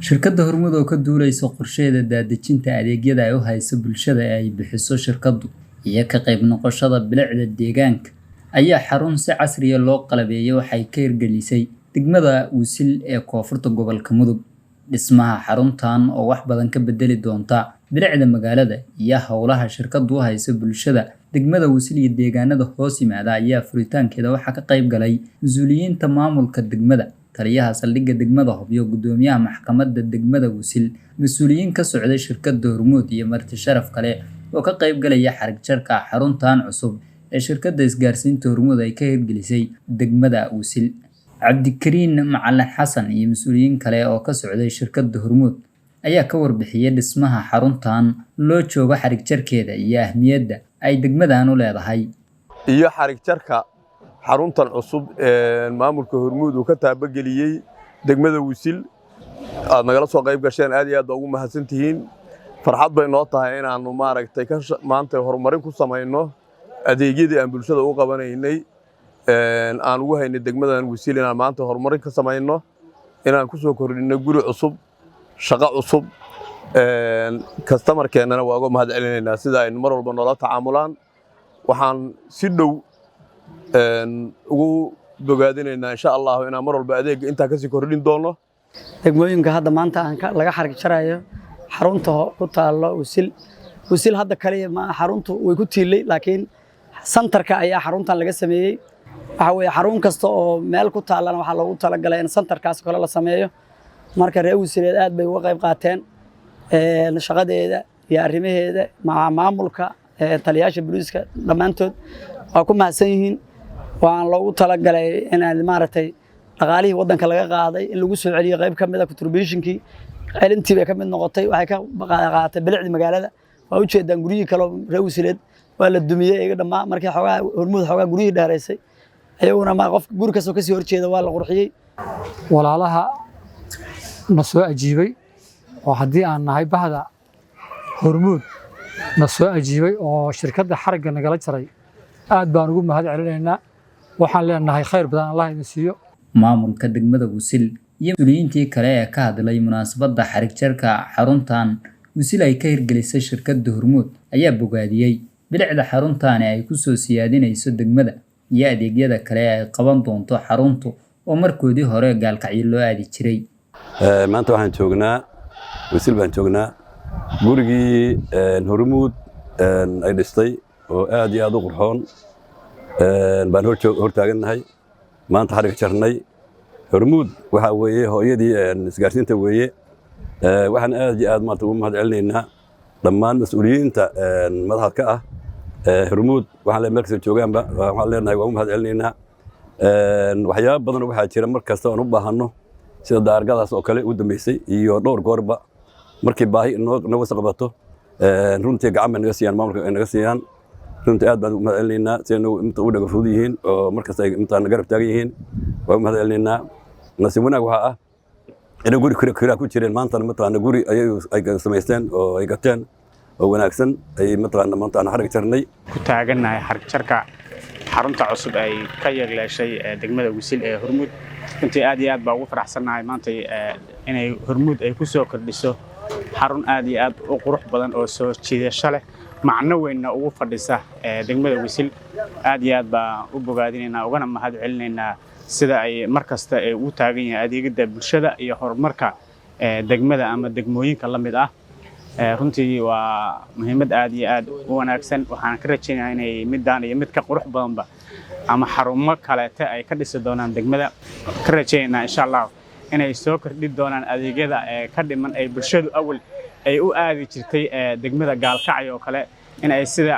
Shirkadda Hormuud oo ka duuleysa qorsheeda daadejinta adeegyada ay u hayso bulshada ee ay bixiso shirkaddu iyo ka qayb noqoshada bilicda deegaanka ayaa xarun si casri ah loo qalabeeyay waxay ka hirgelisay degmada Wusil ee koonfurta gobolka Mudug. Dhismaha xaruntan oo wax badan ka bedeli doonta bilicda magaalada iyo hawlaha shirkaddu u hayso bulshada degmada Wusil iyo deegaanada hoos yimaada ayaa furitaankeeda waxaa ka qayb galay mas'uuliyiinta maamulka degmada, taliyaha saldhigga degmada Hobyo, gudoomiyaha maxkamadda degmada Wusil, mas'uuliyiin ka socday shirkadda Hormuud iyo marti sharaf kale oo ka qayb galaya xarig jarka xaruntan cusub ee shirkadda isgaarsiinta Hormuud ay ka hirgelisay degmada Wusil. Cabdikariin Macalin Xasan iyo mas'uuliyiin kale oo ka socday shirkadda Hormuud ayaa ka warbixiyay dhismaha xaruntan loo joogo xarig jarkeeda iyo ahmiyadda ay degmadan u leedahay. iyo xarig jarka xaruntan cusub ee maamulka Hormuud uu ka taabageliyay degmada Wusil aad nagala soo qayb gasheen aad iyo aad ugu mahadsantihiin. farxad bay noo tahay inaanu maaragtay maanta horumarin ku sameeyno adeegyadii aan bulshada u qabanaynay aan ugu haynay degmadan Wusil inaan maanta horumarin ka sameeyno, inaan ku soo kordhino guri cusub, shaqo cusub, customer-keenana waa uga mahad celinaynaa sida ay mar walba noola tacaamulaan. waxaan si dhow ugu bogaadinaynaa insha Allah inaan mar walba adeeg inta ka sii kordhin doono. degmooyinka hadda maanta laga xarig jarayo xarunta ku taalo Wusil hadda kaliya ma xaruntu way ku tiilay, laakiin santarka ayaa xaruntan laga sameeyay. waxa weeye xarun kasta oo meel ku taalana waxa loogu talagalay in santarkaas kale la sameeyo. marka reer Wusileed aad bay uga qayb qaateen shaqadeeda iyo arrimaheeda maamulka taliyaasha booliiska dhamaantood waa ku mahadsan yihiin. waan loogu talagalay in maaragtay dhaqaalihii wadanka laga qaaday in lagu soo celiyo qayb ka mid ah contribution-kii celintii bay ka mid noqotay. waxay ka qaadatay bilicda magaalada. waa u jeedaan guriyihii kale reer Wusileed waa la dumiyay iyaga dhamaa markii xogaa Hormuud xogaa guriyihii dheereysay ayaguna ma qof guri kastoo ka sii horjeeda waa la qurxiyay. walaalaha na soo ajiibay oo haddii aan nahay bahda Hormuud na soo ajiibay oo shirkadda xarigga nagala jaray aad baan ugu mahad celinaynaa. waxaan leenahay khayr badan Allah idin siiyo. Maamulka degmada Wusil iyo mas'uuliyiintii kale ee ka hadlay munaasabadda xarig jarka xaruntan Wusil ay ka hirgelisay shirkadda Hormuud ayaa bogaadiyay bilicda xaruntan ay ku soo siyaadinayso degmada iyo adeegyada kale ee ay qaban doonto xaruntu oo markoodii hore gaalkacyo loo aadi jiray. maanta waxaan joognaa Wusil baan joognaa gurigii Hormuud ay dhistay oo aad iyo aad u qurxoon baan hor taagannahay maanta xarig jarnay. Hormuud waxa weeye hooyadii isgaarsiinta weeye. waxaan aad iyo aad maanta ugu mahad celinaynaa dhammaan mas'uuliyiinta madaxda ka ah Hormuud. waxaan leenahay markasta joogaanba waxaan leenahay waa u mahad celinaynaa. waxyaabo badan waxaa jira mar kasta oo u baahanno sida daargadaas oo kale u dambeysay iyo dhowr goorba markii baahi naga soo qabato runtii gacan bay naga siiyaan, maamulka ay naga siiyaan. runtii aad baan u mahad celinaynaa si ay inta u dhaga fudud yihiin oo markasta ay intaan garab taagan yihiin. waa u mahad celinaynaa. nasiib wanaag waxaa ah inay guri kira ku jireen maantana mataqaana guri ay samaysteen oo ay gateen oo wanaagsan ay mataqaana maanta xarig jarnay. ku taagannahay xarig jarka xarunta cusub ay ka yeegleeshay degmada Wusil ee Hormuud. runtii aad iyo aad baan ugu faraxsanahay maanta inay Hormuud ay ku soo kordhiso xarun aad iyo aad u qurux badan oo soo jiidasho leh, macno weynna ugu fadhisa degmada Wusil. aad iyo aad baan u bogaadinaynaa ugana mahad celinaynaa sida ay markasta u taagan yihiin adeegyada bulshada iyo horumarka degmada ama degmooyinka la mid ah. runtii waa muhiimad aad iyo aad u wanaagsan. waxaan ka rajaynayaa inay midaan iyo mid ka qurux badanba ama xarumo kaleete ay ka dhisi doonaan degmada. ka rajaynaynaa insha Allah inay soo kordhin doonaan adeegyada ka dhiman ay bulshadu awal ay u aadi jirtay degmada Gaalkacyo oo kale, in ay sida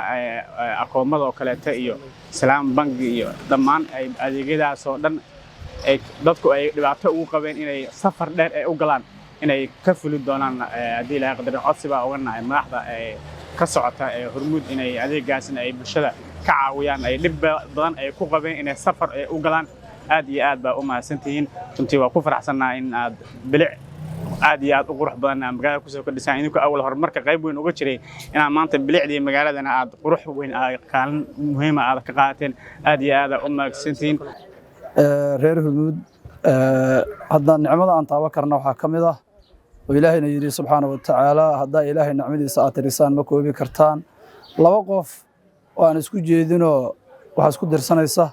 akoomada oo kaleete iyo Salaam Bangi iyo dhammaan ay adeegyadaas oo dhan ay dadku ay dhibaato ugu qabeen inay safar dheer ay u galaan inay ka fulin doonaan haddii Ilaahay qadar codsi baa uga nahay madaxda ka socota Hormuud inay adeegaasna ay bulshada ka caawiyaan. ay dhib badan ay ku qabeen inay safar ay u galaan. aad iyo aad baa u mahadsantihiin. runtii waa ku faraxsanahay in aad bilic aad iyo aad u qurux badan magaalada ku soo kordhisaan. idinku awal horumarka qayb weyn uga jiray inaan maanta bilicdii magaaladana aad qurux weyn kaalin muhiim ah aad ka qaateen. aad iyo aad u mahadsantihiin. reer Hormuud hadda nicmada aan taaban karna waxaa ka mid ah وإلهنا يري سبحانه وتعالى هذا إلهي نعمدي ساعة رسان مكوبي كرتان لaba qof oo aan isku jeedin oo waxa isku dirsanaysa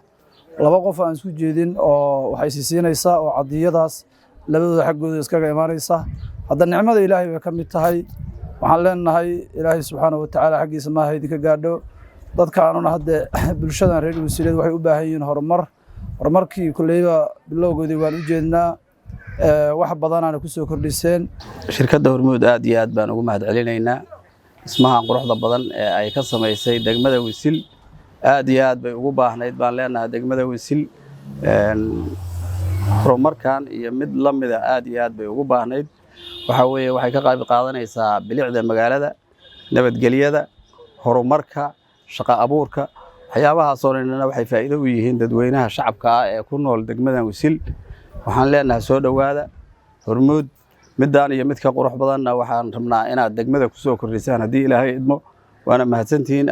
laba qof aan isku jeedin oo waxay siinaysaa oo cadiyadaas labadooda xaggooda iskaga imaanaysa hadda nicmada Ilaahay way ka mid tahay waxaan leenahay Ilaahay subxaanahu wa ta'ala xaqiisa ma haydi ka gaadho dadka aanuna hadda bulshada reer Wasiilad waxay u baahan yihiin horumarkii kulleyba bilowgoodii waan u jeednaa wax badan aan ku soo kordhiseen shirkadda Hormuud aad iyo aad baan ugu mahadcelinaynaa ismaha quruxda badan ee ay ka sameysay degmada Wisil aad iyo aad bay ugu baahnayd baan leenahay degmada Wisil horumarkan iyo mid la mid ah aad iyo aad bay ugu baahnayd waxa weeye waxay ka qayb qaadanaysaa bilicda magaalada nabadgelyada horumarka shaqo abuurka waxyaabahaas oo dhan waxay faa'iido u yihiin dadweynaha shacabka ah ee ku nool degmada Wisil waxaan leenahay soo dhawaada Hormuud midaan iyo mid ka qurux badanna waxaan rabnaa inaad degmada ku soo kordhisaan hadii Ilaahay idmo waana mahadsantihiin